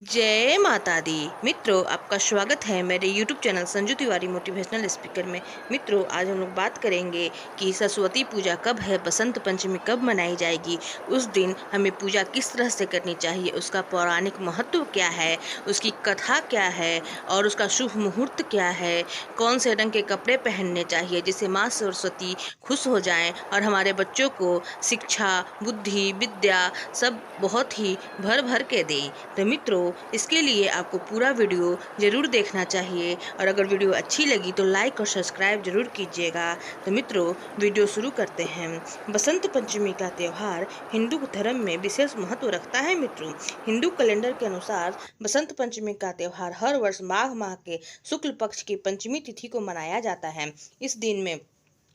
जय माता दी। मित्रों, आपका स्वागत है मेरे YouTube channel Sanju Tiwari motivational speaker में। मित्रों, आज हम लोग बात करेंगे कि सरस्वती पूजा कब है, बसंत पंचमी कब मनाई जाएगी, उस दिन हमें पूजा किस तरह से करनी चाहिए, उसका पौराणिक महत्व क्या है, उसकी कथा क्या है और उसका शुभ मुहूर्त क्या है, कौन से रंग के कपड़े पहनने चाहिए जिससे माँ सरस्वती खुश हो जाएं और हमारे बच्चों को शिक्षा, बुद्धि, विद्या सब बहुत ही भर भर के दें। तो मित्रों, इसके लिए आपको पूरा वीडियो ज़रूर देखना चाहिए और अगर वीडियो अच्छी लगी तो लाइक और सब्सक्राइब जरूर कीजिएगा। तो मित्रों, वीडियो शुरू करते हैं। बसंत पंचमी का त्यौहार हिंदू धर्म में विशेष महत्व रखता है। मित्रों, हिंदू कैलेंडर के अनुसार बसंत पंचमी का त्यौहार हर वर्ष माघ माह के शुक्ल पक्ष की पंचमी तिथि को मनाया जाता है। इस दिन में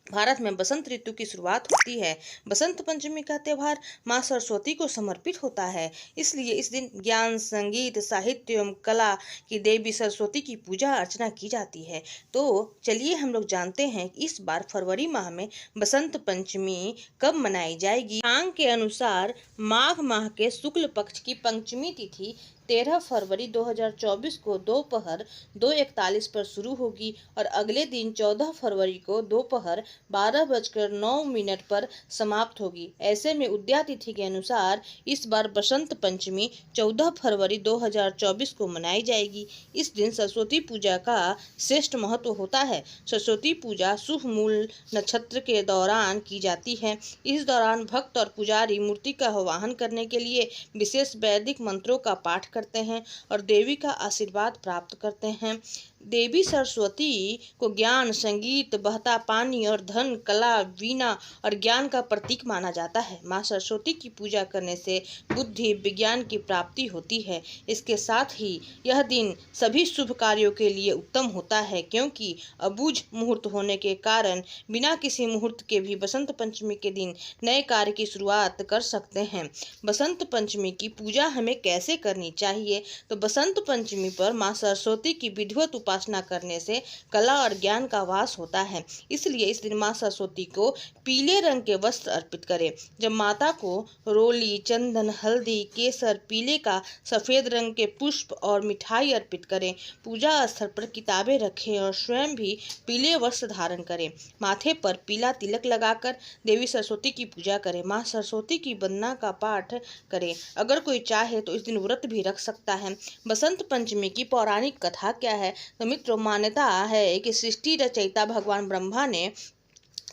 भारत में बसंत ऋतु की शुरुआत होती है। बसंत पंचमी का त्यौहार माँ सरस्वती को समर्पित होता है, इसलिए इस दिन ज्ञान, संगीत, साहित्य एवं कला की देवी सरस्वती की पूजा अर्चना की जाती है। तो चलिए हम लोग जानते हैं कि इस बार फरवरी माह में बसंत पंचमी कब मनाई जाएगी। दिनांक के अनुसार माघ माह के शुक्ल पक्ष की पंचमी तिथि 13 फरवरी 2024 को दोपहर 2:41 पर शुरू होगी और अगले दिन 14 फरवरी को दोपहर 12:09 पर समाप्त होगी। ऐसे में उदया तिथि के अनुसार इस बार बसंत पंचमी 14 फरवरी 2024 को मनाई जाएगी। इस दिन सरस्वती पूजा का श्रेष्ठ महत्व होता है। सरस्वती पूजा शुभ मूल नक्षत्र के दौरान की जाती है। इस दौरान भक्त और पुजारी मूर्ति का आह्वान करने के लिए विशेष वैदिक मंत्रों का पाठ करते हैं और देवी का आशीर्वाद प्राप्त करते हैं। देवी सरस्वती को ज्ञान, संगीत, बहता पानी और धन, कला, वीणा और ज्ञान का प्रतीक माना जाता है। माँ सरस्वती की पूजा करने से बुद्धि, विज्ञान की प्राप्ति होती है। इसके साथ ही यह दिन सभी शुभ कार्यों के लिए उत्तम होता है, क्योंकि अबूझ मुहूर्त होने के कारण बिना किसी मुहूर्त के भी बसंत पंचमी के दिन नए कार्य की शुरुआत कर सकते हैं। बसंत पंचमी की पूजा हमें कैसे करनी चाहिए? तो बसंत पंचमी पर माँ सरस्वती की विधिवत उपासना करने से कला और ज्ञान का वास होता है। इसलिए इस दिन माँ सरस्वती को पीले रंग के वस्त्र अर्पित करें। जब माता को रोली, चंदन, हल्दी, केसर, पीले का सफेद रंग के पुष्प और मिठाई अर्पित करें। पूजा स्थल पर किताबें रखें और स्वयं भी पीले वस्त्र धारण करें। माथे पर पीला तिलक लगाकर देवी सरस्वती की पूजा करें। माँ सरस्वती की वंदना का पाठ करें। अगर कोई चाहे तो इस दिन व्रत भी रख सकता है। बसंत पंचमी की पौराणिक कथा क्या है? तो मित्रों, मान्यता है कि सृष्टि रचयिता भगवान ब्रह्मा ने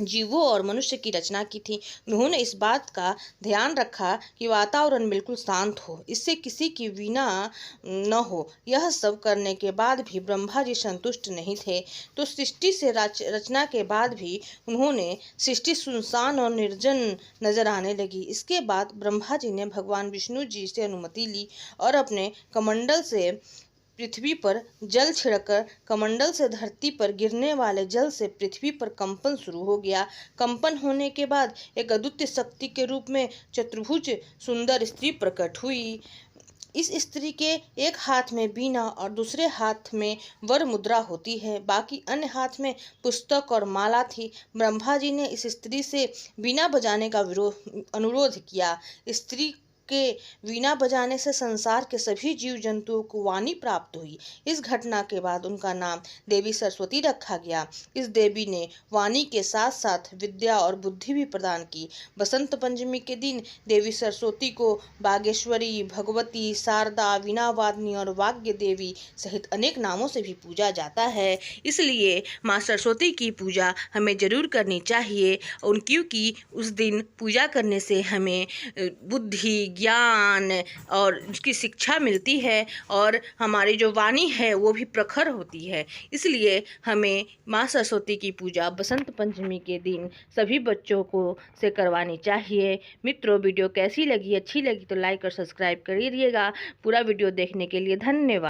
जीवों और मनुष्य की रचना की थी। उन्होंने इस बात का ध्यान रखा कि वातावरण बिल्कुल शांत हो, इससे किसी की वीणा न हो। यह सब करने के बाद भी ब्रह्मा जी संतुष्ट नहीं थे, तो सृष्टि से रचना के बाद भी उन्होंने सृष्टि सुनसान और निर्जन नजर आने लगी। इसके बाद ब्रह्मा जी ने भगवान विष्णु जी से अनुमति ली और अपने कमंडल से पृथ्वी पर जल छिड़कर कमंडल से धरती पर गिरने वाले जल से पृथ्वी पर कंपन शुरू हो गया। कंपन होने के बाद एक अद्वितीय शक्ति के रूप में चतुर्भुज सुंदर स्त्री प्रकट हुई। इस स्त्री के एक हाथ में बीना और दूसरे हाथ में वर मुद्रा होती है, बाकी अन्य हाथ में पुस्तक और माला थी। ब्रह्मा जी ने इस स्त्री से बीना बजाने का अनुरोध किया। स्त्री के वीणा बजाने से संसार के सभी जीव जंतुओं को वाणी प्राप्त हुई। इस घटना के बाद उनका नाम देवी सरस्वती रखा गया। इस देवी ने वाणी के साथ साथ विद्या और बुद्धि भी प्रदान की। बसंत पंचमी के दिन देवी सरस्वती को बागेश्वरी, भगवती, शारदा, वीणावादिनी और वाग्य देवी सहित अनेक नामों से भी पूजा जाता है। इसलिए माँ सरस्वती की पूजा हमें जरूर करनी चाहिए, और क्योंकि उस दिन पूजा करने से हमें बुद्धि, ज्ञान और उसकी शिक्षा मिलती है और हमारी जो वाणी है वो भी प्रखर होती है। इसलिए हमें माँ सरस्वती की पूजा बसंत पंचमी के दिन सभी बच्चों को से करवानी चाहिए। मित्रों, वीडियो कैसी लगी? अच्छी लगी तो लाइक और सब्सक्राइब करिएगा। पूरा वीडियो देखने के लिए धन्यवाद।